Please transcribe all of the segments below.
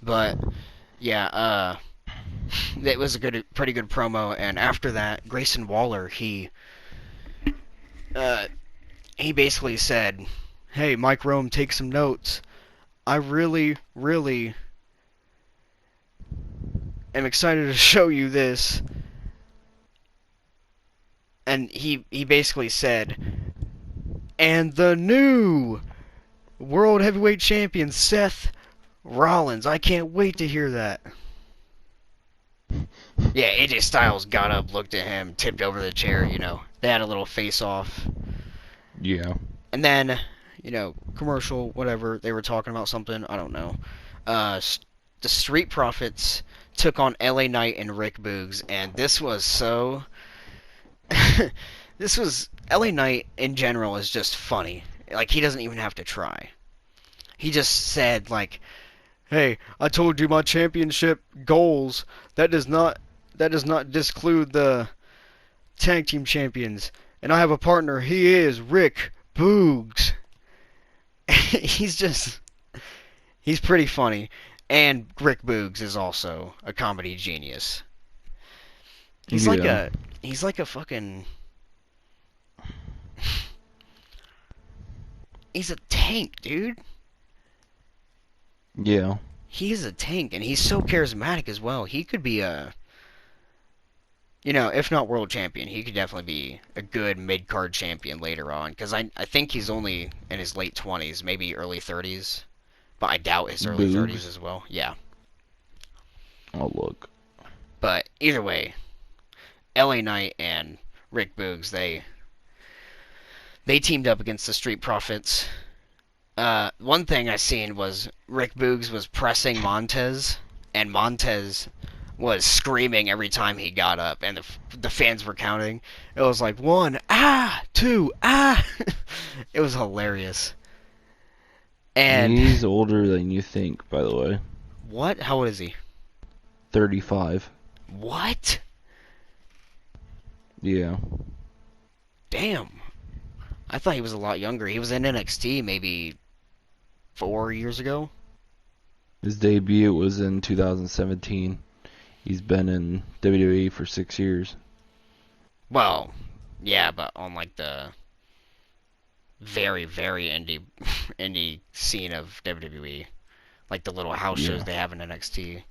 But yeah, it was pretty good promo. And after that, Grayson Waller, uh, he basically said, "Hey, Mike Rome, take some notes. I really, really am excited to show you this." And he basically said, "And the new World Heavyweight Champion, Seth Rollins. I can't wait to hear that." Yeah, AJ Styles got up, looked at him, tipped over the chair, They had a little face off. Yeah. And then, commercial, whatever. They were talking about something. I don't know. Uh, the Street Profits took on LA Knight and Rick Boogs, and this was so. This was. LA Knight in general is just funny. Like, he doesn't even have to try. He just said, like, "Hey, I told you my championship goals. That does not. That does not disclude the tag team champions. And I have a partner. He is Rick Boogs." he's just he's pretty funny, and Rick Boogs is also a comedy genius. He's like Yeah. a he's like a fucking he's a tank, dude. Yeah. He's a tank, and he's so charismatic as well. He could be if not world champion, he could definitely be a good mid card champion later on. Because I think he's only in his late 20s, maybe early 30s, but I doubt his early 30s Boogs. as well. Yeah, Oh, look. but either way, LA Knight and Rick Boogs, they teamed up against the Street Profits. One thing I seen was Rick Boogs was pressing Montez, and Montez was screaming every time he got up, and the fans were counting. It was like one, ah, two, ah. It was hilarious. And He's older than you think, by the way. what? How old is he? 35. What? Yeah. Damn. I thought he was a lot younger. He was in NXT maybe 4 years ago. His debut was in 2017. He's been in WWE for 6 years. Well, yeah, but on like the very, very indie scene of WWE, like the little house shows Yeah. they have in NXT.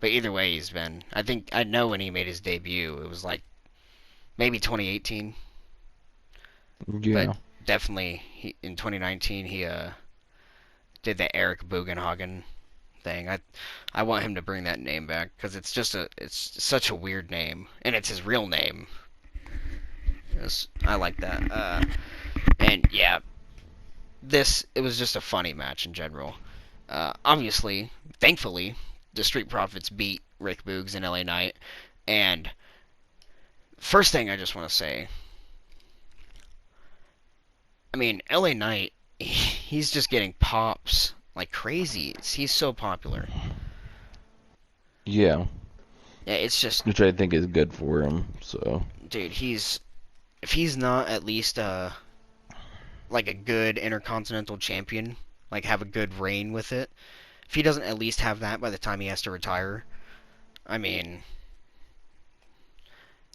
But either way, he's been. I think I know when he made his debut. It was like maybe 2018, but Yeah. definitely in 2019 he did the Eric Bugenhagen thing. I want him to bring that name back because it's such a weird name, and it's his real name. I like that. And yeah, it was just a funny match in general. Obviously, thankfully, the Street Profits beat Rick Boogs and LA Knight. And first thing I just want to say, I mean, LA Knight, he's just getting pops like crazy. He's so popular. Yeah. Yeah, it's just, Which I think is good for him. So. dude, if he's not at least like a good intercontinental champion, like have a good reign with it. If he doesn't at least have that by the time he has to retire, I mean,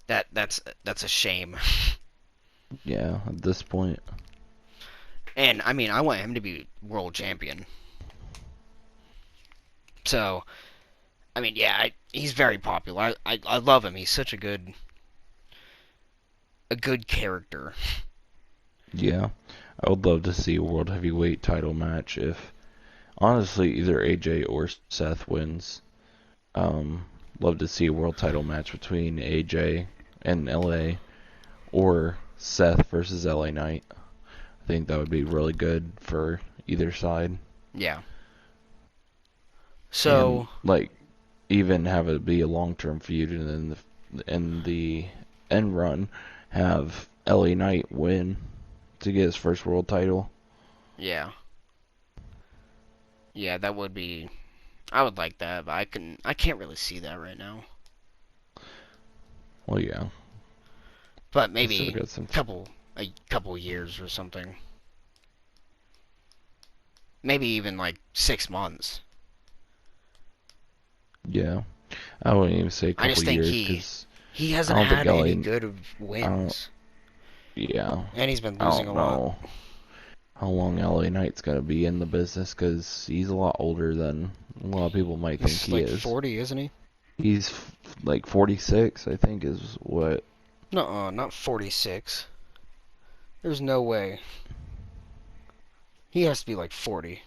that's a shame. Yeah. At this point. And I mean, I want him to be world champion. So, I mean, yeah, he's very popular. I love him. He's such a good character. Yeah. I would love to see a world heavyweight title match if, honestly, either AJ or Seth wins. Love to see a world title match between AJ and LA or Seth versus LA Knight. I think that would be really good for either side. Yeah. And So, like even have it be a long-term feud and then the end run have LA Knight win to get his first world title. yeah. Yeah, that would be I would like that, but I can't really see that right now. Well, yeah. But He still maybe got some a couple years or something. Maybe even like 6 months. Yeah, I wouldn't even say a I couple just think years he because he I hasn't don't think had any LA. good I don't. wins, Yeah, and he's been I losing don't a lot. know how long LA Knight's gonna be in the business because he's a lot older than a lot of people might think He's he like is. 40, isn't he? He's like 46, I think, is what. No, not 46. There's no way. He has to be like 40.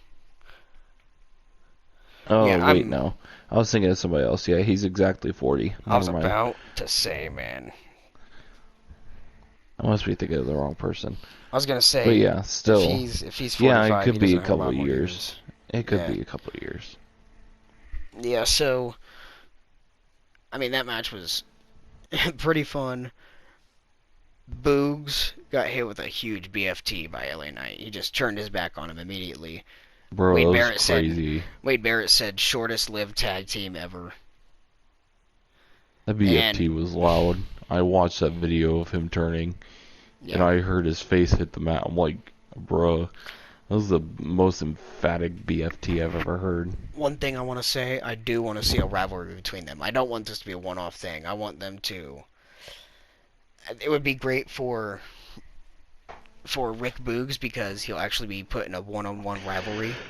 Oh Yeah, wait, no, I was thinking of somebody else. Yeah, he's exactly 40. I was Never mind. about to say, man. I must be thinking of the wrong person. I was gonna But say, yeah, still, if he's yeah, it 45, he could be a doesn't have a couple lot more years. years. It could Yeah, be a couple years. yeah. So, I mean, that match was pretty fun. Boogs got hit with a huge BFT by LA Knight. He just turned his back on him immediately. Bro, Wade that was Barrett said, crazy. Wade Barrett said, shortest lived tag team ever. That And BFT was loud. I watched that video of him turning, and yeah, I heard his face hit the mat. I'm like, bruh, that was the most emphatic BFT I've ever heard. one thing I want to say, I do want to see a rivalry between them. I don't want this to be a one-off thing. I want them to. It would be great for Rick Boogs because he'll actually be put in a one-on-one rivalry,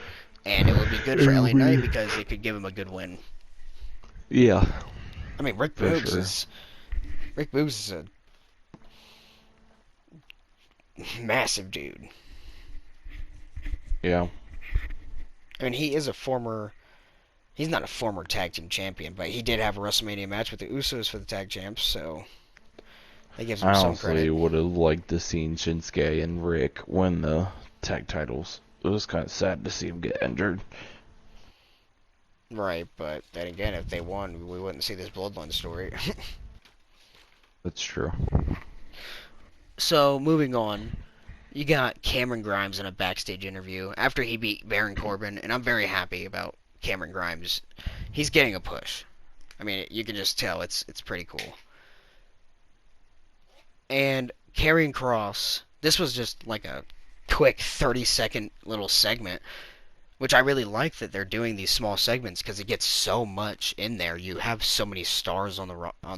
and it would be good for It'll LA Knight be, because it could give him a good win. yeah, I mean, for sure. Rick Boogs is a massive dude. Yeah, I mean, he is a former. He's not a former tag team champion, but he did have a WrestleMania match with the Usos for the tag champs, so that gives him I some honestly credit. would have liked to seen Shinsuke and Rick win the tag titles. It was kind of sad to see him get injured. Right, but then again, if they won, we wouldn't see this Bloodline story. That's true. So, moving on, you got Cameron Grimes in a backstage interview after he beat Baron Corbin, and I'm very happy about Cameron Grimes. He's getting a push. I mean, you can just tell it's pretty cool. And Karrion Kross, this was just like a quick 30-second little segment, which I really like that they're doing these small segments because it gets so much in there. You have so many stars on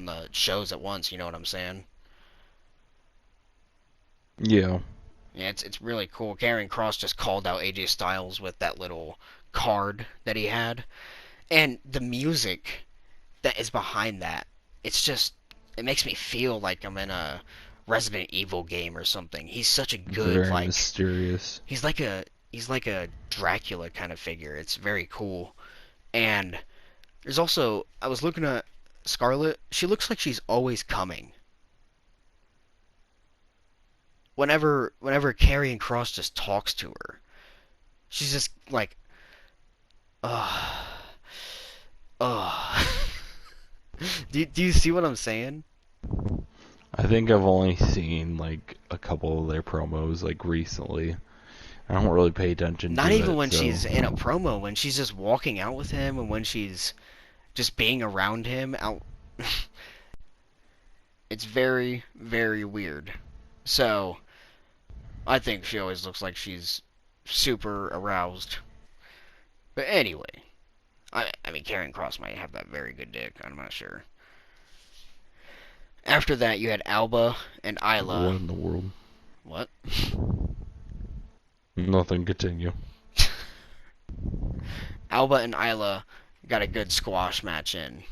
the shows at once. You know what I'm saying? Yeah. Yeah, it's really cool. Karrion Kross just called out AJ Styles with that little card that he had, and the music that is behind that. It's just it makes me feel like I'm in a Resident Evil game or something. He's such a good Very like mysterious. he's like a Dracula kind of figure. It's very cool. And there's also I was looking at Scarlet. She looks like she's always coming. Whenever Karrion Kross just talks to her, she's just like, ugh, ugh. Do you see what I'm saying? I think I've only seen like a couple of their promos like recently. I don't really pay attention Not to even it, when so she's in a promo, when she's just walking out with him, and when she's just being around him out. It's very, very weird. So, I think she always looks like she's super aroused. But anyway, I mean, Karen Cross might have that very good dick. I'm not sure. After that, you had Alba and what Isla. in the world? What? Nothing. Continue. Alba and Isla got a good squash match in.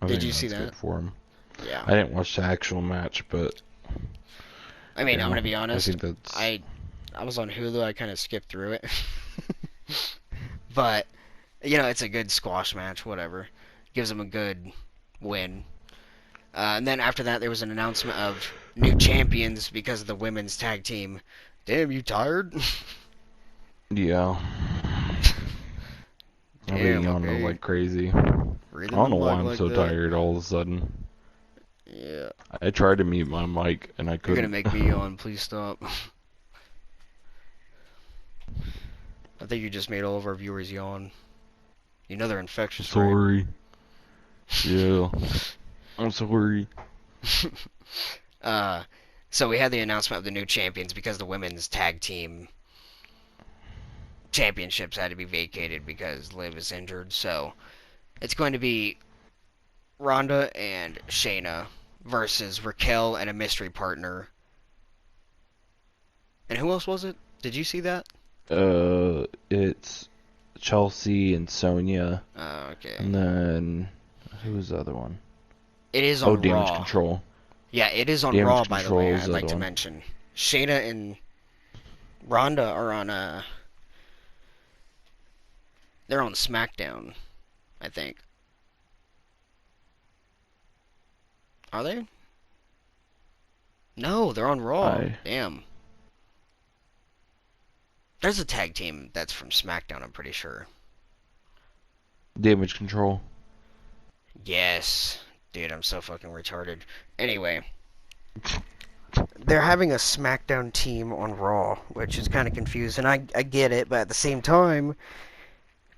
I Did think you see that's that? good for him. Yeah. I didn't watch the actual match, but I mean, I'm yeah, gonna be I honest. think that's I was on Hulu. I kind of skipped through it, but it's a good squash match. Whatever, gives them a good win. And then after that, there was an announcement of new champions because of the women's tag team. Damn, you tired? yeah. I've been Damn, yawning okay. like crazy. I Breathing don't the know why mic I'm like so that. tired all of a sudden. Yeah. I tried to mute my mic and I You're gonna couldn't. make me yawn. Please stop. I think you just made all of our viewers yawn. You know they're infectious, right? Sorry. Yeah. I'm sorry. uh, so we had the announcement of the new champions because the women's tag championships had to be vacated because Liv is injured. So it's going to be Ronda and Shayna versus Raquel and a mystery partner. And who else was it? Did you see that? It's Chelsea and Sonya, Oh, okay. and then who was the other one? It is Oh, on Damage Raw. Control. Yeah, it is on Damage Raw, by the Control way, is I'd the like other to one. mention. Shayna and Ronda are on they're on Smackdown, I think. Are they? No, they're on Raw. I Damn. There's a tag team that's from SmackDown, I'm pretty sure. Damage Control. Yes. Dude, I'm so fucking retarded. Anyway, they're having a SmackDown team on Raw, which is kind of confusing. I get it, but at the same time,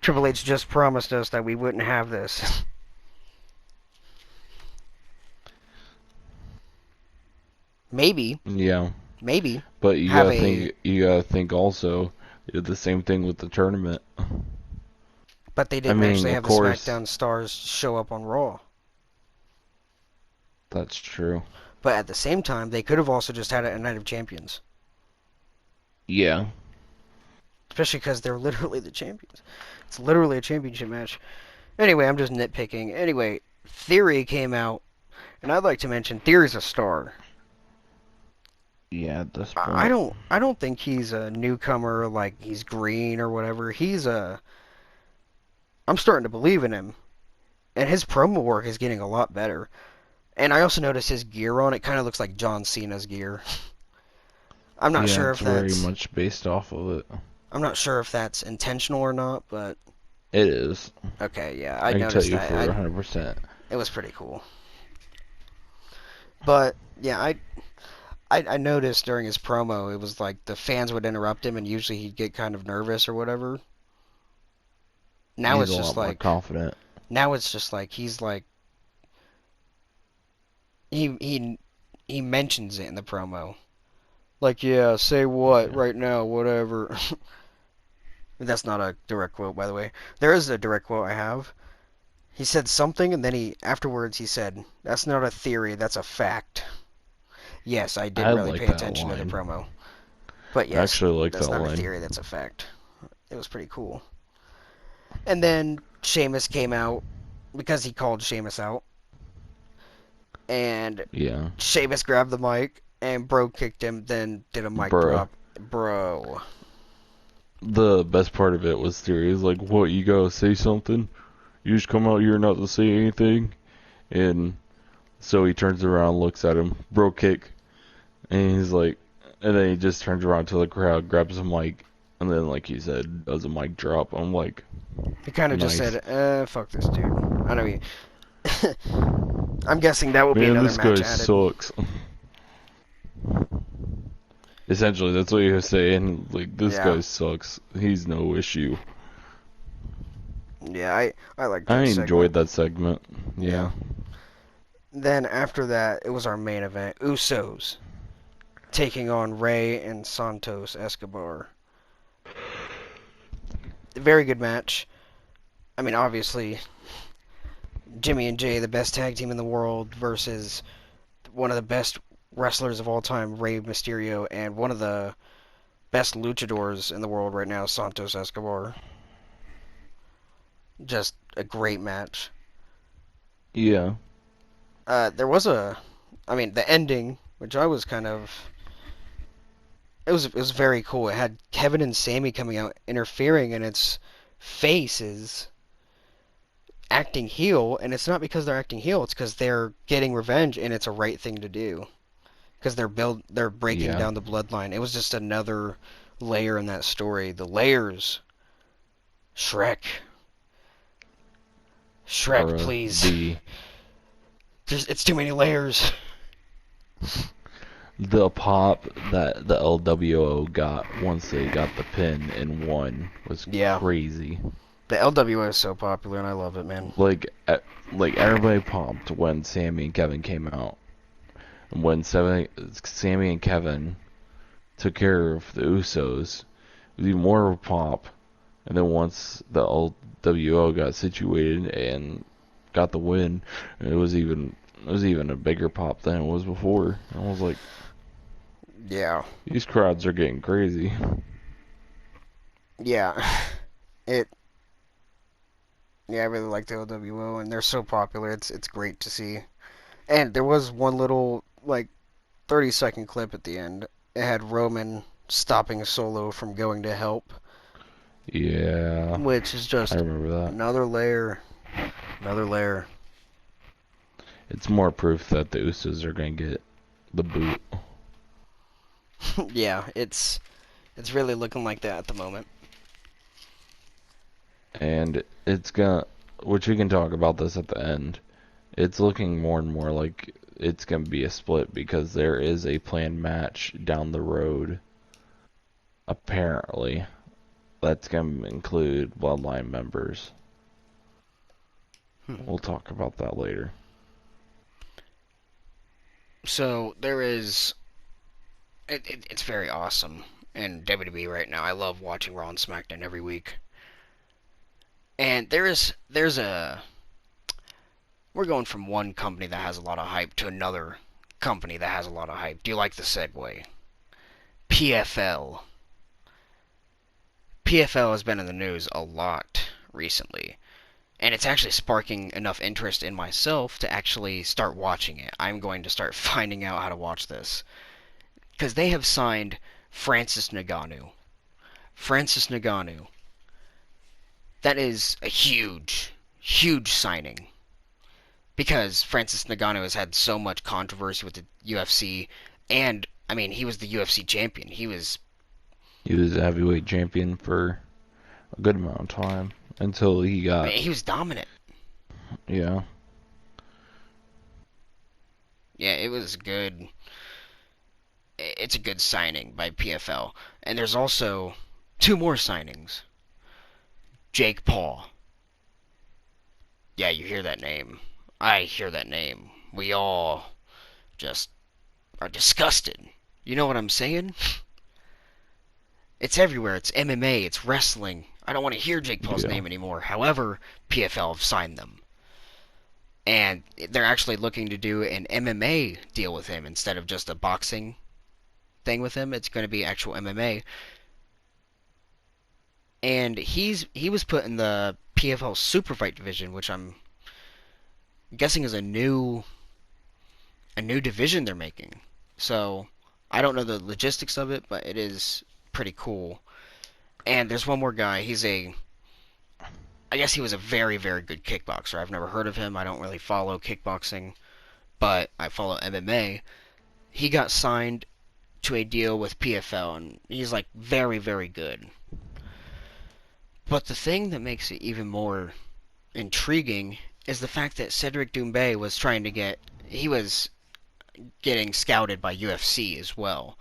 Triple H just promised us that we wouldn't have this. Maybe, Yeah, maybe but have a, you gotta think also, they did the same thing with the tournament. but they I didn't mean, actually of have the course, SmackDown stars show up on Raw. that's true. But at the same time, they could have also just had a Night of Champions, Yeah, especially because they're literally the champions. It's literally a championship match. Anyway, I'm just nitpicking. Anyway, Theory came out, and I'd like to mention Theory's a star. yeah, at this I point. don't I don't think he's a newcomer like he's green or whatever. I'm starting to believe in him. And his promo work is getting a lot better. And I also noticed his gear on it kind of looks like John Cena's gear. I'm not Yeah, sure it's if very that's much based off of it. I'm not sure if that's intentional or not, but It is. okay, yeah, I I can tell noticed you that. for 100%. It was pretty cool. But yeah, I noticed during his promo it was like the fans would interrupt him and usually he'd get kind of nervous or whatever. Now He's it's a just lot more like confident. he's like he mentions it in the promo. Like, yeah, say what Yeah. right now, whatever. That's not a direct quote, by the way. There is a direct quote I have. He said something, and then afterwards he said, "That's not a theory, that's a fact." Yes, I did I really like pay that attention to the line. promo. But I yes, actually like that's that not a line. theory, that's a fact. It was pretty cool. And then Sheamus came out because he called Sheamus out. And Yeah. Sheamus grabbed the mic and bro kicked him, then did a mic Bruh. drop. Bro. The best part of it was Theory. He's like, what, you gotta say something? You just come out here not to say anything? And so he turns around, looks at him, bro kick, and he's like, and then he just turns around to the crowd, grabs a mic, and then, like you said, does a mic drop. I'm like, He kind of just nice. said, fuck this dude. I know you. I'm guessing that will be Man, another this guy match added. sucks. Essentially, that's what he was saying. Like, this Yeah. guy sucks. He's no issue. Yeah, I liked I that enjoyed segment. that segment. Yeah. Yeah. Then after that, it was our main event. Usos taking on Rey and Santos Escobar. Very good match. I mean, obviously, Jimmy and Jay, the best tag team in the world, versus one of the best wrestlers of all time, Rey Mysterio, and one of the best luchadors in the world right now, Santos Escobar. Just a great match. Yeah. There was the ending, which I was kind of, it was very cool. It had Kevin and Sammy coming out interfering, and its face is acting heel, and it's not because they're acting heel, it's because they're getting revenge, and it's a right thing to do. Because they're breaking Yeah. down the bloodline. It was just another layer in that story. The layers. Shrek. Shrek, Or please. the It's too many layers. the pop that the LWO got once they got the pin and won was Yeah. crazy. The LWO is so popular, and I love it, man. Like everybody popped when Sammy and Kevin came out. And when Sammy and Kevin took care of the Usos, it was even more of a pop And then once the LWO got situated and got the win, it was even a bigger pop than it was before. I was like, Yeah. these crowds are getting crazy. Yeah. It Yeah, I really like the LWO, and they're so popular. It's great to see. And there was one little like 30-second clip at the end. It had Roman stopping Solo from going to help, Yeah, which is I just remember that. another layer, another layer. It's more proof that the Usos are gonna get the boot. Yeah, it's really looking like that at the moment. And it's gonna, which we can talk about this at the end. It's looking more and more like it's gonna be a split because there is a planned match down the road, apparently, that's gonna include Bloodline members. Hmm. We'll talk about that later. So there is. It's very awesome in WWE right now. I love watching Raw and SmackDown every week. And there's a we're going from one company that has a lot of hype to another company that has a lot of hype. Do you like the segue? PFL. PFL has been in the news a lot recently, and it's actually sparking enough interest in myself to actually start watching it. I'm going to start finding out how to watch this because they have signed Francis Ngannou. Francis Ngannou. That is a huge, huge signing because Francis Ngannou has had so much controversy with the UFC, and I mean he was the UFC champion. He was a heavyweight champion for a good amount of time until he I got, mean, he was dominant. yeah, Yeah, it was good. It's a good signing by PFL, and there's also two more signings. Jake Paul. Yeah, you hear that name. I hear that name. We all just are disgusted. You know what I'm saying? It's everywhere. It's MMA. It's wrestling. I don't want to hear Jake Paul's yeah, name anymore. However, PFL have signed them. And they're actually looking to do an MMA deal with him instead of just a boxing thing with him. It's going to be actual MMA. And he was put in the PFL Super Fight division, which I'm guessing is a new division they're making. So I don't know the logistics of it, but it is pretty cool. And there's one more guy. I guess he was a very, very good kickboxer. I've never heard of him. I don't really follow kickboxing, but I follow MMA. He got signed to a deal with PFL, and he's like very, very good. But the thing that makes it even more intriguing is the fact that Cedric Doumbé he was getting scouted by UFC as well.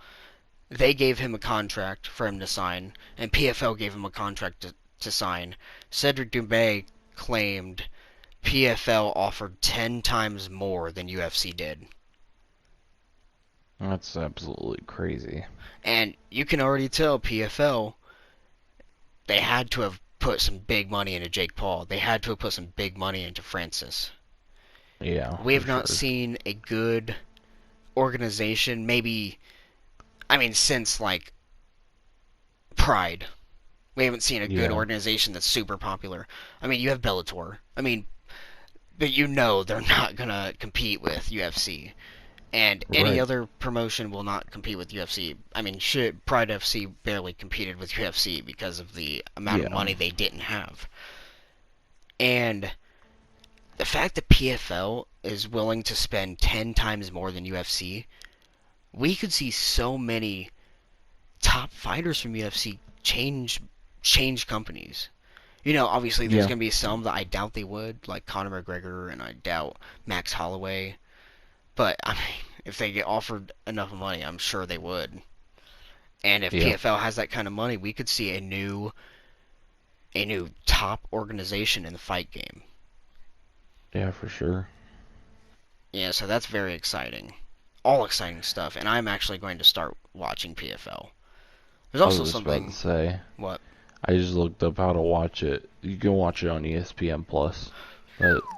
They gave him a contract for him to sign, and PFL gave him a contract to sign. Cedric Doumbé claimed PFL offered 10 times more than UFC did. that's absolutely crazy. And you can already tell PFL, they had to have put some big money into Jake Paul. They had to have put some big money into Francis. Yeah, We for have not sure. seen a good organization, maybe, I mean, since like Pride. We haven't seen a good Yeah, organization that's super popular. I mean, you have Bellator. I mean, but you know they're not gonna compete with UFC, and any right. other promotion will not compete with UFC. I mean, shit, Pride FC barely competed with UFC because of the amount of Yeah, money they didn't have. And the fact that PFL is willing to spend 10 times more than UFC, we could see so many top fighters from UFC change companies. You know, obviously there's yeah, going to be some that I doubt they would, like Conor McGregor, and I doubt Max Holloway. But I mean, if they get offered enough money, I'm sure they would. And if yeah, PFL has that kind of money, we could see a new top organization in the fight game. yeah, for sure. Yeah, so that's very exciting. All exciting stuff, and I'm actually going to start watching PFL. There's I was also just about to something. say, What? I just looked up how to watch it. You can watch it on ESPN Plus.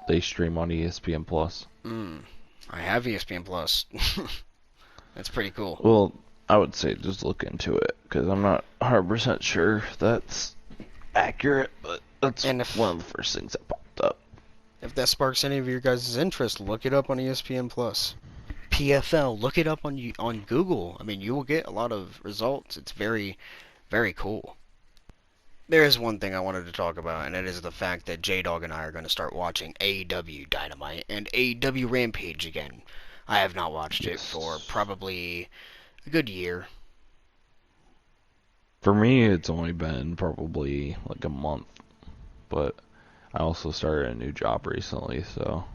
They stream on ESPN Plus. I have ESPN Plus. That's pretty cool. Well, I would say just look into it because I'm not 100% sure that's accurate, but that's And one of the first things that popped up. if that sparks any of your guys' interest, look it up on ESPN Plus. PFL, look it up on Google. I mean, you will get a lot of results. It's very, very cool. There is one thing I wanted to talk about, and it is the fact that J-Dog and I are going to start watching AEW Dynamite and AEW Rampage again. I have not watched it for Yes. probably a good year. For me, it's only been probably like a month, but I also started a new job recently, so.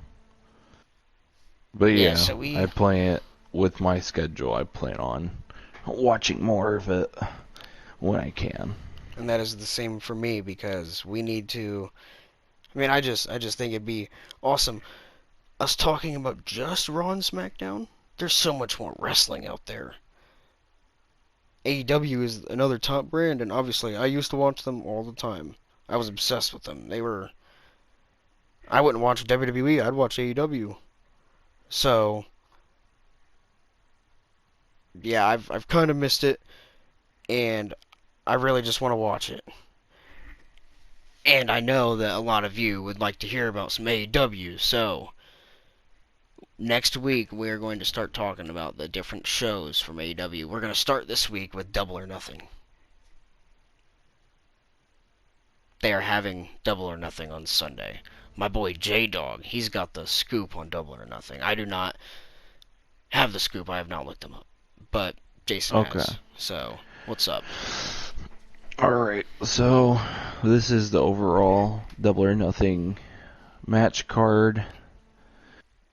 But Yeah, yeah, so I plan it with my schedule. I plan on watching more of it when I can. and that is the same for me because we need to. I mean, I just think it'd be awesome us talking about just Raw and SmackDown. There's so much more wrestling out there. AEW is another top brand, and obviously I used to watch them all the time. I was obsessed with them. They were. I wouldn't watch WWE. I'd watch AEW. So yeah, I've kind of missed it, and I really just want to watch it. And I know that a lot of you would like to hear about some AEW, so next week we're going to start talking about the different shows from AEW. We're going to start this week with Double or Nothing. They are having Double or Nothing on Sunday. My boy J-Dog, he's got the scoop on Double or Nothing. I do not have the scoop. I have not looked them up. But Jason Okay. has. So, what's up? Alright, so this is the overall Double or Nothing match card.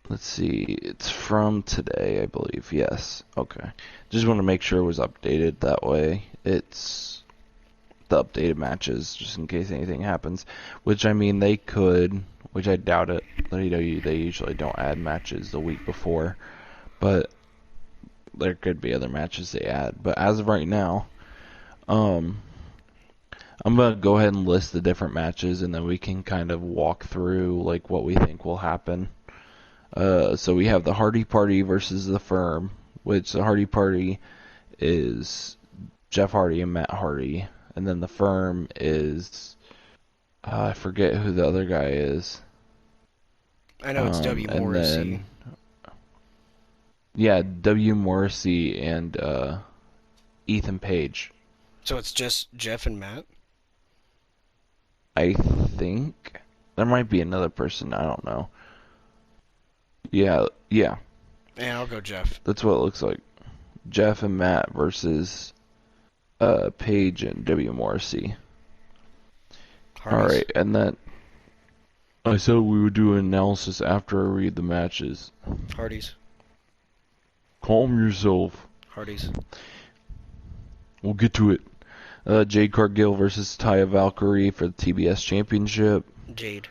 Let's see, it's from today, I believe. Yes, okay. Just want to make sure it was updated that way. It's the updated matches, just in case anything happens. Which, I mean, they could, which I doubt it. They usually don't add matches the week before. But there could be other matches they add. But as of right now, I'm gonna go ahead and list the different matches, and then we can kind of walk through like what we think will happen. So we have the Hardy Party versus the Firm, which the Hardy Party is Jeff Hardy and Matt Hardy, and then the Firm is I forget who the other guy is. I know it's W. And Morrissey. then yeah, W. Morrissey and Ethan Page. So it's just Jeff and Matt? I think there might be another person. I don't know. Yeah, Yeah, I'll go Jeff. that's what it looks like. Jeff and Matt versus Page and W. Morrissey. Hardys. Alright, and then I said we would do an analysis after I read the matches. Hardys. Calm yourself. Hardys. We'll get to it. Jade Cargill versus Taya Valkyrie for the TBS Championship. Jade.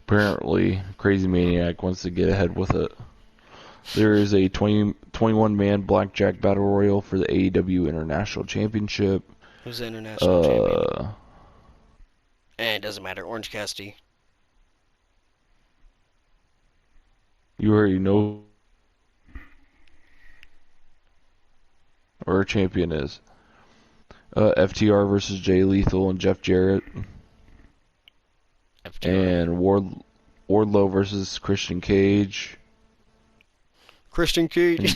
Apparently, Crazy Maniac wants to get ahead with it. There is a 21-man Blackjack Battle Royal for the AEW International Championship. Who's the international champion? It doesn't matter. Orange Cassidy. You already know who our champion is. FTR versus Jay Lethal and Jeff Jarrett. FTR. And Wardlow versus Christian Cage. Christian Cage.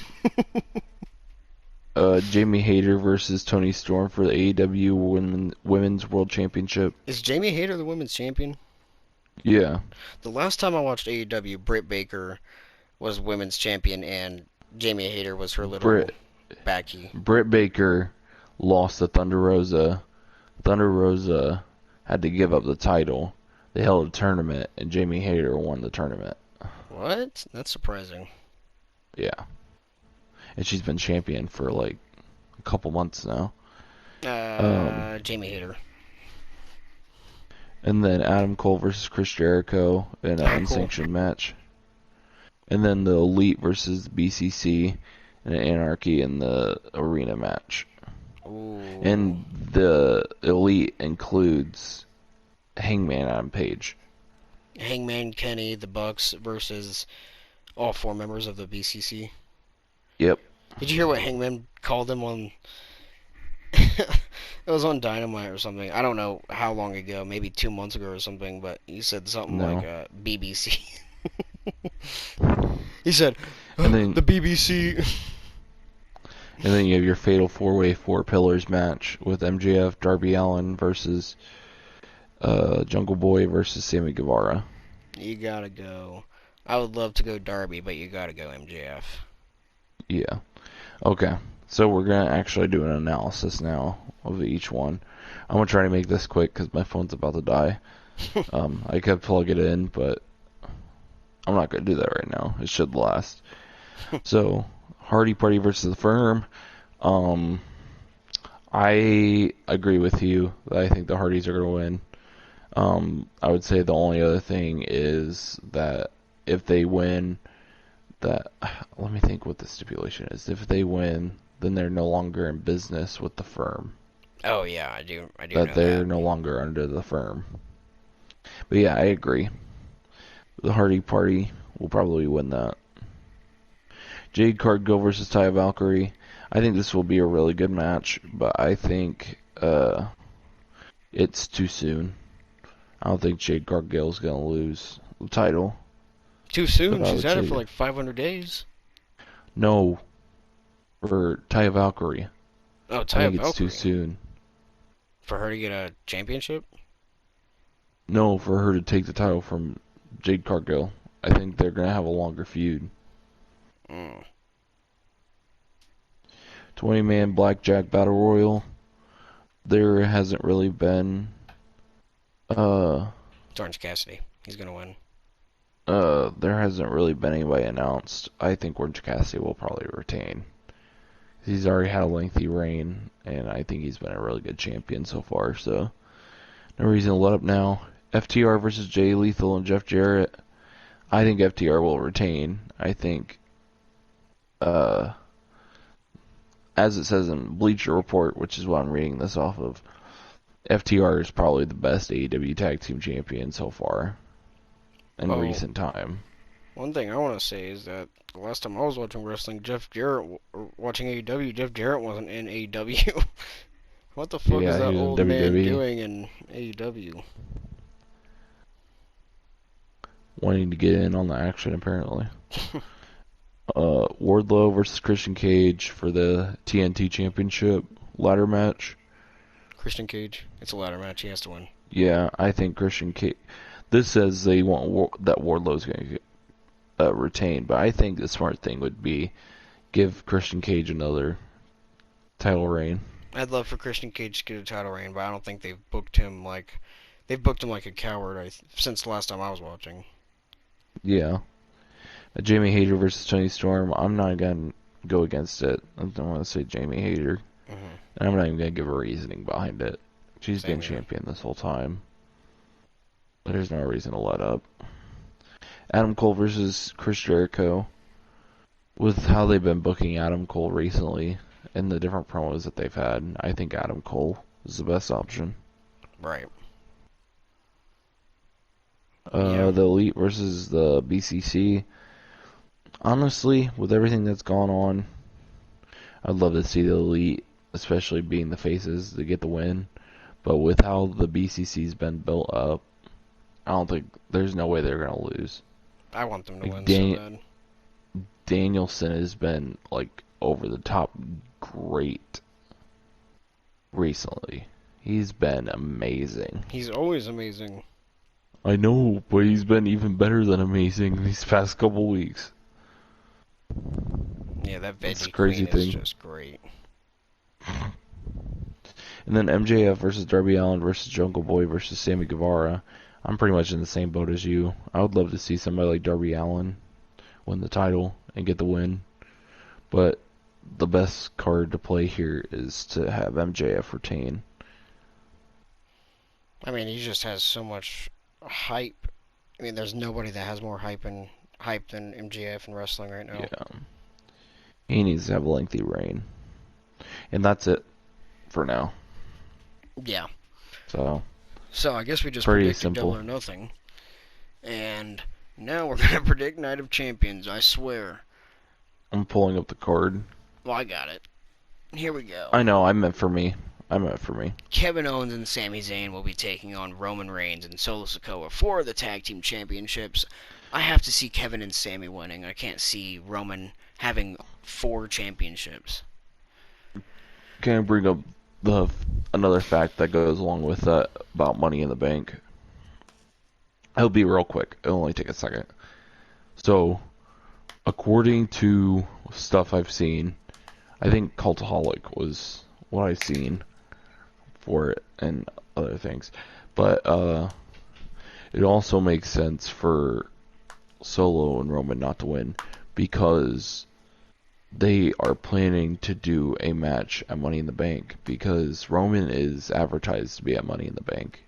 Jamie Hayter versus Tony Storm for the AEW Women's World Championship. Is Jamie Hayter the women's champion? Yeah. The last time I watched AEW, Britt Baker was women's champion and Jamie Hayter was her little backy. Britt Baker lost to Thunder Rosa. Thunder Rosa had to give up the title. They held a tournament, and Jamie Hayter won the tournament. What? That's surprising. Yeah. And she's been champion for like a couple months now. Jamie Hayter. And then Adam Cole versus Chris Jericho in an unsanctioned match. And then the Elite versus BCC in an Anarchy in the arena match. Ooh. And the Elite includes Hangman Adam Page. Hangman Kenny, the Bucks versus all four members of the BCC. Yep. Did you hear what Hangman called them on? It was on Dynamite or something. I don't know how long ago, maybe 2 months ago or something. But he said something like No. BBC. He said And then the BBC. you have your fatal four-way four pillars match with MJF, Darby Allin versus Jungle Boy versus Sammy Guevara. You gotta go. I would love to go Darby, but you gotta go MJF. Yeah. Okay. So we're gonna actually do an analysis now of each one. I'm gonna try to make this quick because my phone's about to die. I could plug it in, but I'm not gonna do that right now. It should last. So Hardy Party versus the Firm. Um, I agree with you that I think the Hardys are gonna win. I would say the only other thing is that if they win, that let me think what the stipulation is. If they win, then they're no longer in business with the Firm. Oh yeah, I do That know they're that. no longer under the Firm. But yeah, I agree. The Hardy Party will probably win that. Jade Cargill versus Taya Valkyrie. I think this will be a really good match, but I think it's too soon. I don't think Jade Cargill's gonna lose the title, Too but soon. I She's would had it for say like 500 days. no for Taya Valkyrie. Oh, I Taya think it's too Valkyrie. soon. For her to get a championship? No, for her to take the title from Jade Cargill. I think they're gonna have a longer feud. Mm. 20-man Blackjack Battle Royal. There hasn't really been uh It's Orange Cassidy. He's gonna win. there hasn't really been anybody announced. I think Orange Cassidy will probably retain. He's already had a lengthy reign, and I think he's been a really good champion so far, so no reason to let up now. FTR versus Jay Lethal and Jeff Jarrett. I think FTR will retain. I think, uh, as it says in Bleacher Report, which is what I'm reading this off of, FTR is probably the best AEW Tag Team Champion so far in Oh, recent time. one thing I want to say is that the last time I was watching wrestling, watching AEW, Jeff Jarrett wasn't in AEW. What the fuck is Yeah, he that was in old man WWE, doing in AEW? wanting to get in on the action apparently. Wardlow versus Christian Cage for the TNT Championship ladder match. Christian Cage. It's a ladder match. He has to win. Yeah, I think Christian Cage. This says they want that Wardlow's going to retain, but I think the smart thing would be give Christian Cage another title reign. I'd love for Christian Cage to get a title reign, but I don't think they've booked him like a coward since the last time I was watching. Yeah. Jamie Hayter versus Tony Storm. I'm not going to go against it. I don't want to say Jamie Hayter. Hmm. And I'm not even going to give a reasoning behind it. She's been Same here. champion this whole time. There's no reason to let up. Adam Cole versus Chris Jericho. With how they've been booking Adam Cole recently and the different promos that they've had, I think Adam Cole is the best option. Right. Yeah. The Elite versus the BCC. Honestly, with everything that's gone on, I'd love to see the Elite, especially being the faces, to get the win. But with how the BCC's been built up, I don't think there's no way they're gonna lose. I want them to Like win so bad. Danielson has been like over the top great recently. He's been amazing. He's always amazing. I know, but he's been even better than amazing these past couple weeks. Yeah, that That's the Veggie crazy Queen is thing. just great. And then MJF versus Darby Allin versus Jungle Boy versus Sammy Guevara. I'm pretty much in the same boat as you. I would love to see somebody like Darby Allin win the title and get the win. But the best card to play here is to have MJF retain. I mean, he just has so much hype. I mean, there's nobody that has more hype than MJF in wrestling right now. Yeah. He needs to have a lengthy reign. And that's it. for now. Yeah. So, So I guess we just pretty predicted Double simple. or Nothing. And now we're going to predict Night of Champions, I swear. I'm pulling up the card. Well, I got it. Here we go. I know, I meant for me. I meant for me. Kevin Owens and Sami Zayn will be taking on Roman Reigns and Solo Sikoa for the Tag Team Championships. I have to see Kevin and Sami winning. I can't see Roman having 4 championships. Can I bring up the another fact that goes along with that about Money in the Bank? It'll be real quick. It'll only take a second. So, according to stuff I've seen, I think Cultaholic was what I've seen for it and other things. But it also makes sense for Solo and Roman not to win because they are planning to do a match at Money in the Bank because Roman is advertised to be at Money in the Bank.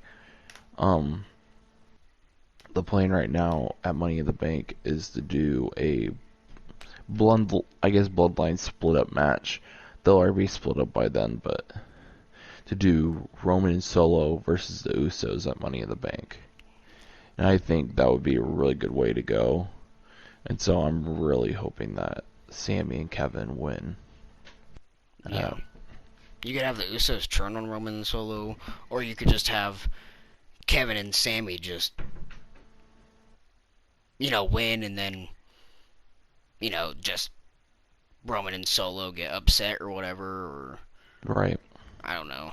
The plan right now at Money in the Bank is to do a bloodline split up match. They'll already be split up by then, but to do Roman and Solo versus the Usos at Money in the Bank. And I think that would be a really good way to go. And so I'm really hoping that Sami and Kevin win. Yeah. You could have the Usos turn on Roman and Solo, or you could just have Kevin and Sami just, win and then, just Roman and Solo get upset or whatever, or Right. I don't know.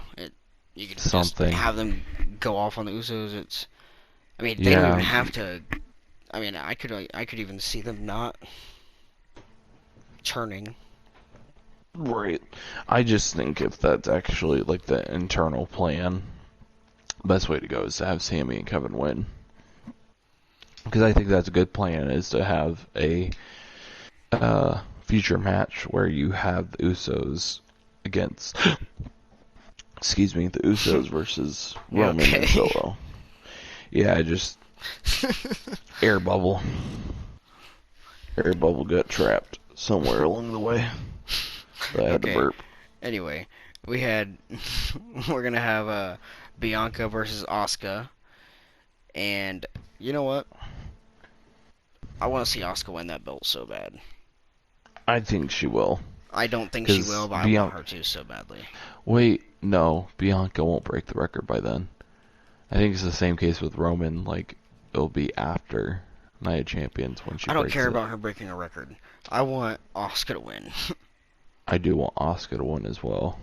You could just Something. have them go off on the Usos. They don't even Yeah. have to. I could even see them not turning. Right. I just think if that's actually like the internal plan, best way to go is to have Sami and Kevin win. Because I think that's a good plan, is to have a future match where you have the Usos against, excuse me, the Usos versus Yeah, Roman and okay. Solo. Yeah, I just air bubble got trapped somewhere along the way. So I had to Okay. burp. Anyway, we're gonna have Bianca versus Asuka, and you know what? I want to see Asuka win that belt so bad. I think she will. I don't think she will, Because but I want her to so badly. Wait, no, Bianca won't break the record by then. I think it's the same case with Roman. Like, it'll be after Night of Champions when she I don't breaks care it. about her breaking a record. I want Asuka to win. I do want Asuka to win as well.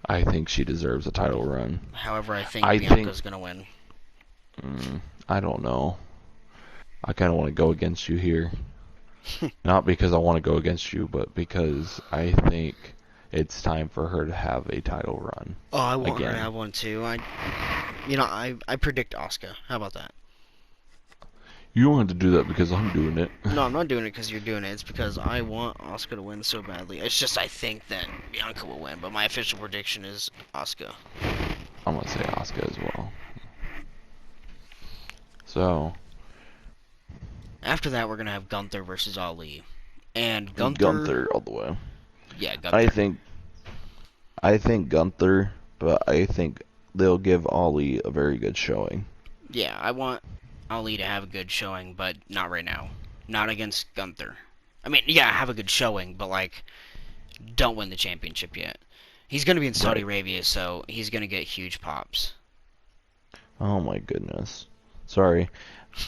I think she deserves a title run. However, I think I Bianca's gonna win. I don't know. I kind of want to go against you here. Not because I want to go against you, but because I think it's time for her to have a title run. Oh, I want her again. to have one too. I predict Asuka. How about that? You don't have to do that because I'm doing it. No, I'm not doing it because you're doing it. It's because I want Asuka to win so badly. It's just I think that Bianca will win, but my official prediction is Asuka. I'm gonna say Asuka as well. So After that, we're gonna have Gunther versus Ali, and Gunther. Gunther all the way. Yeah, Gunther. I think Gunther, but I think they'll give Ali a very good showing. Yeah, I want Ali to have a good showing, but not right now. Not against Gunther. Yeah, have a good showing, but don't win the championship yet. He's gonna be in Saudi Arabia, so he's gonna get huge pops. Oh my goodness. Sorry,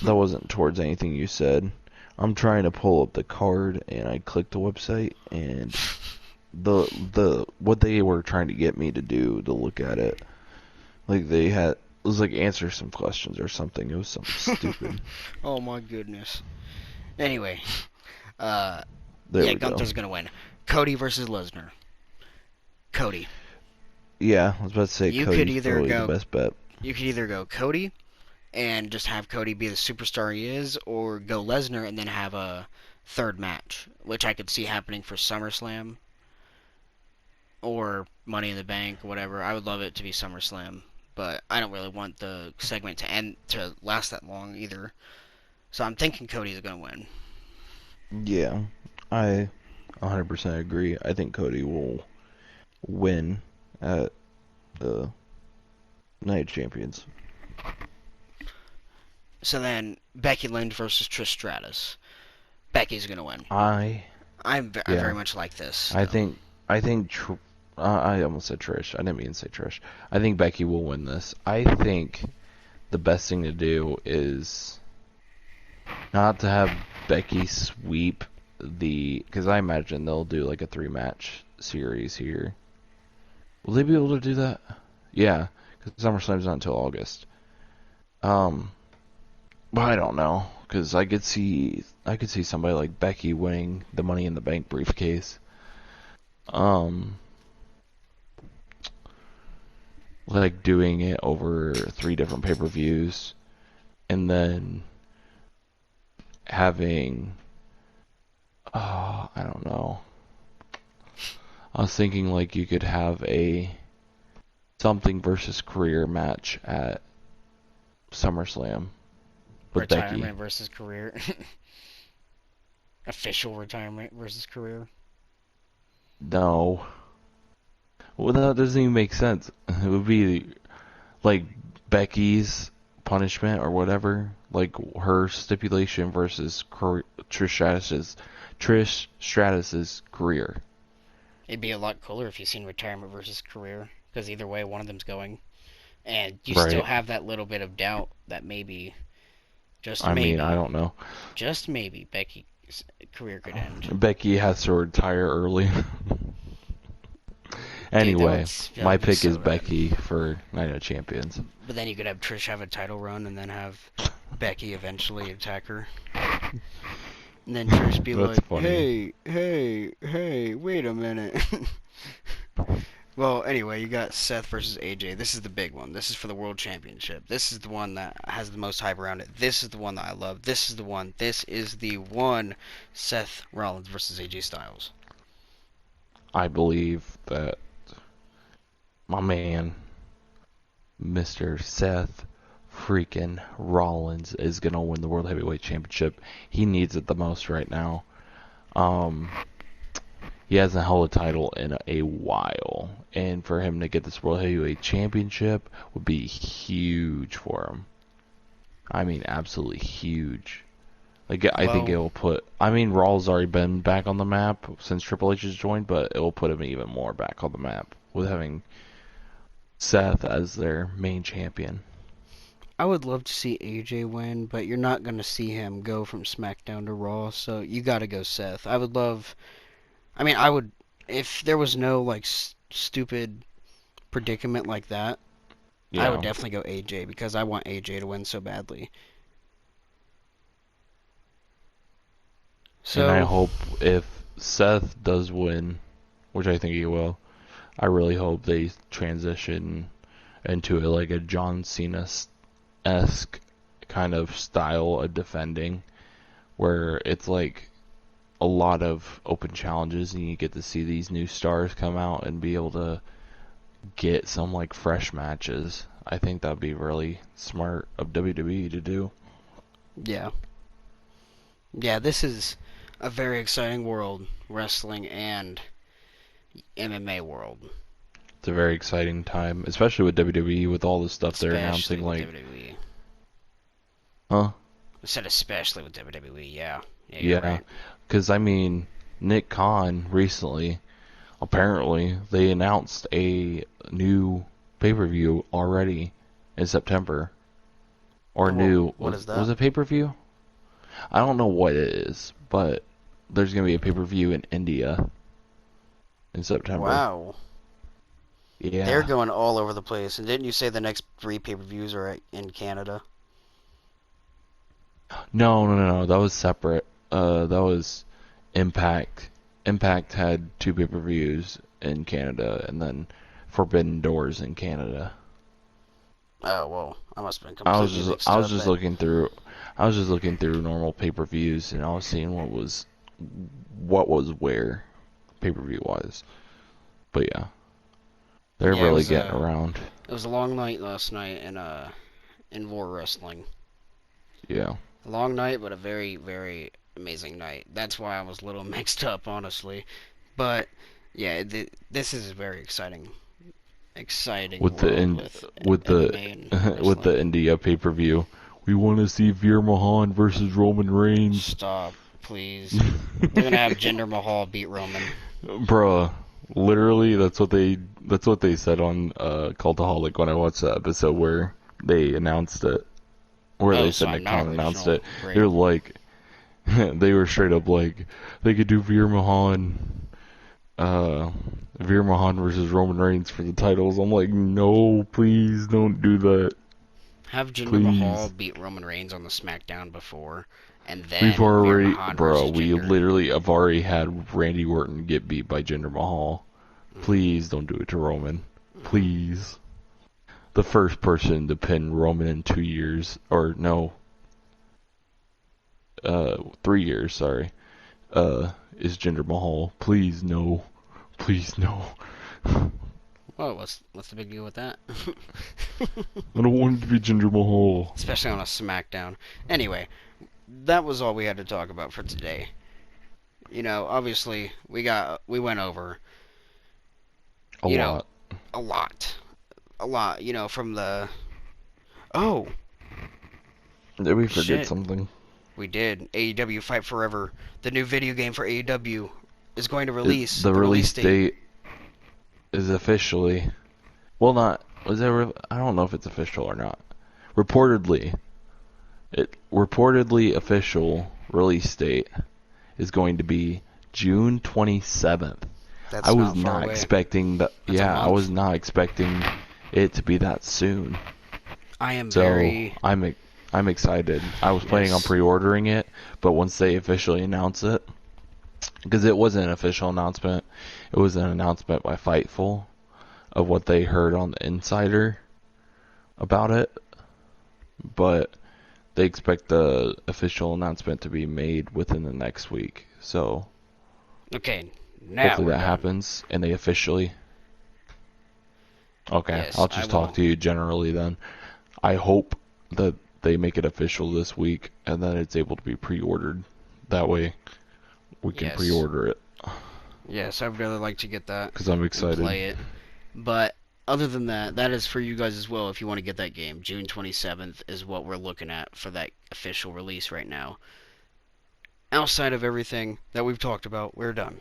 that wasn't towards anything you said. I'm trying to pull up the card and I clicked the website and the what they were trying to get me to do to look at it, like it was like answer some questions or something. It was something stupid. Oh my goodness. Anyway, There we Gunther's go. gonna win. Cody versus Lesnar. Cody. Yeah, I was about to say You could Cody's either probably the go. best bet. You could either go Cody and just have Cody be the superstar he is, or go Lesnar and then have a third match, which I could see happening for SummerSlam or Money in the Bank, whatever. I would love it to be SummerSlam, but I don't really want the segment to last that long either. So I'm thinking Cody's gonna win. Yeah, I 100% agree. I think Cody will win at the Night of Champions. So then, Becky Lynch versus Trish Stratus. Becky's gonna win. I I very yeah. much like this, I though. think I think I almost said Trish. I didn't mean to say Trish. I think Becky will win this. I think the best thing to do is not to have Becky sweep because I imagine they'll do like a 3-match series here. Will they be able to do that? Yeah, because SummerSlam's not until August. Um, but I don't know because I could see somebody like Becky winning the Money in the Bank briefcase. Um, like doing it over 3 different pay-per-views and then having I don't know. I was thinking like you could have a something versus career match at SummerSlam with Becky. Retirement versus career. Official retirement versus career. No. Well, that doesn't even make sense. It would be like Becky's punishment or whatever, like her stipulation versus Trish Stratus's career. It'd be a lot cooler if you seen retirement versus career, because either way, one of them's going, and you still Right. have that little bit of doubt that maybe, just I mean, I maybe, don't know. just maybe, Becky's career could end. Becky has to retire early. Dude, Anyway, that my would be pick so is rad. Becky for Night of Champions. But then you could have Trish have a title run, and then have Becky eventually attack her. And then Trish be That's like, funny. hey, wait a minute. Well, anyway, you got Seth versus AJ. This is the big one. This is for the World Championship. This is the one that has the most hype around it. This is the one that I love. This is the one. This is the one. Seth Rollins versus AJ Styles. I believe that my man, Mr. Seth freaking Rollins, is gonna win the World Heavyweight Championship. He needs it the most right now. Um, he hasn't held a title in a while, and for him to get this World Heavyweight Championship would be huge for him. I mean, absolutely huge. Like, I think it Well, will put. I mean, Raw's already been back on the map since Triple H has joined, but it will put him even more back on the map with having Seth as their main champion. I would love to see AJ win, but you're not going to see him go from SmackDown to Raw, so you got to go Seth. I would love. I mean, I would. If there was no, like, stupid predicament like that, I would Yeah, definitely go AJ because I want AJ to win so badly. and I So, hope if Seth does win, which I think he will, I really hope they transition into like a John Cena esque kind of style of defending, where it's like a lot of open challenges, and you get to see these new stars come out and be able to get some like fresh matches. I think that'd be really smart of WWE to do. yeah. Yeah, this is a very exciting world, wrestling and MMA world, It's a very exciting time, especially with WWE with all the stuff they're especially announcing. with Like, WWE. huh? I said especially with WWE, yeah. Yeah, you're Yeah, right. because I mean, Nick Khan recently, apparently, they announced a new pay-per-view already in September. Or Well, new, what was is was that? it pay-per-view? I don't know what it is, but there's gonna be a pay-per-view in India in September. Wow. They're Yeah. going all over the place. And didn't you say the next three pay-per-views are in Canada? No, no, no, no. That was separate. That was Impact. Impact had 2 pay-per-views in Canada, and then Forbidden Doors in Canada. Oh, well, I must have been I was completely just mixed I was up. just looking through I was just looking through normal pay-per-views, and I was seeing what was where pay-per-view wise. But yeah, they're Yeah, really getting around. it was a long night last night in War Wrestling. Yeah. A long night, but a very, very amazing night. That's why I was a little mixed up, honestly. But yeah, this is very exciting. exciting with the world in, with with the MMA and with the wrestling. India pay-per-view. We want to see Veer Mahan versus Roman Reigns. Stop, please. They're gonna have Jinder Mahal beat Roman. Bruh, literally that's what they said on Cultaholic when I watched the episode where they announced it. Where Oh, they said sorry, Nick not Khan announced original. it. Great. They're like they were straight up like they could do Veer Mahan versus Roman Reigns for the titles. I'm like, no, please don't do that. Have Jinder Mahal Please. beat Roman Reigns on the Smackdown before, and We've then Veer already, Mahan bro, versus we Jinder. literally have already had Randy Orton get beat by Jinder Mahal. Please don't do it to Roman. Please. The first person to pin Roman in 2 years, or no, 3 years, sorry, is Jinder Mahal. Please, no. Please, no. Oh, what's the big deal with that? I don't want it to be Jinder Mahal. Especially on a SmackDown. Anyway, that was all we had to talk about for today. You know, obviously we went over A lot. a lot. You know, from the oh Did we forget shit, something? we did AEW Fight Forever, the new video game for AEW is going to release. The release date is officially, well, not, I don't know if it's official or not. Reportedly official release date is going to be June 27th. That's I was not far not away. expecting that. That's a Yeah, I month. was not expecting it to be that soon. I am So very I'm excited. I was planning on Yes. pre-ordering it, but once they officially announce it, because it wasn't an official announcement, it was an announcement by Fightful of what they heard on the Insider about it, but they expect the official announcement to be made within the next week. So okay. Now hopefully we're that done. happens and they officially. Okay, Yes, I'll I just will. talk to you generally then. I hope that they make it official this week and that it's able to be pre-ordered. That way we can Yes. pre-order it Yes, I'd really like to get that because I'm and excited. play it. But other than that, that is for you guys as well if you want to get that game. June 27th is what we're looking at for that official release right now. Outside of everything that we've talked about, we're done.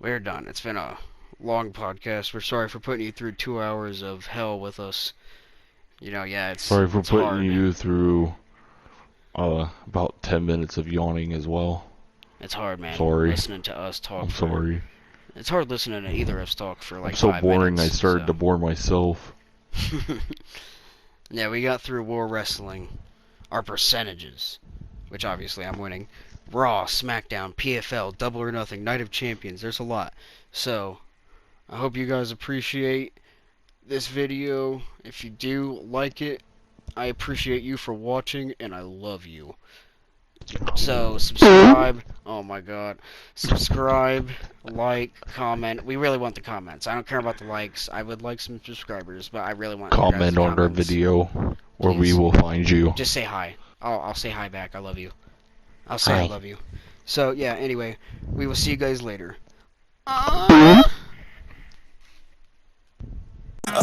We're done. It's been a long podcast. We're sorry for putting you through 2 hours of hell with us. You know, yeah, Sorry for it's putting hard. you through about 10 minutes of yawning as well. It's hard, man. Sorry. Listening to us talk. I'm sorry. It's hard listening to either of us talk for like I'm so 5 boring minutes. I started to bore myself. Yeah, we got through War Wrestling. Our percentages, which obviously I'm winning. Raw, SmackDown, PFL, Double or Nothing, Night of Champions. There's a lot. So, I hope you guys appreciate this video. If you do like it, I appreciate you for watching, and I love you. So, subscribe. Oh my god. Subscribe, like, comment. We really want the comments. I don't care about the likes. I would like some subscribers, but I really want your guys' Comment on our comments. video or we Please. will find you. Just say hi. I'll say hi back. I love you. I'll say Hi. I love you. So, yeah, anyway, we will see you guys later. Up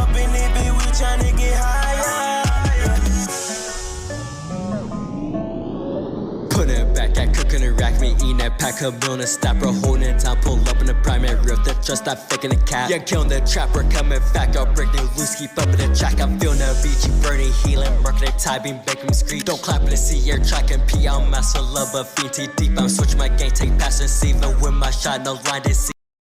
in it, bitch, we tryna get higher. Put it back, that cooking and rack me, eating that pack of meal and a stopper, holding it down, pull up in the primary real, the trust stop faking the cap. Yeah, killing the trapper, coming back, I'll break new loose, keep up in the track, I'm feeling the beach, you burning, healing, marking it, typing, making me scream. Don't clap in the sea, air track and pee, I'm master love, but fiend deep, I'm switching my game, take passion, see, even with my shot, no line to see.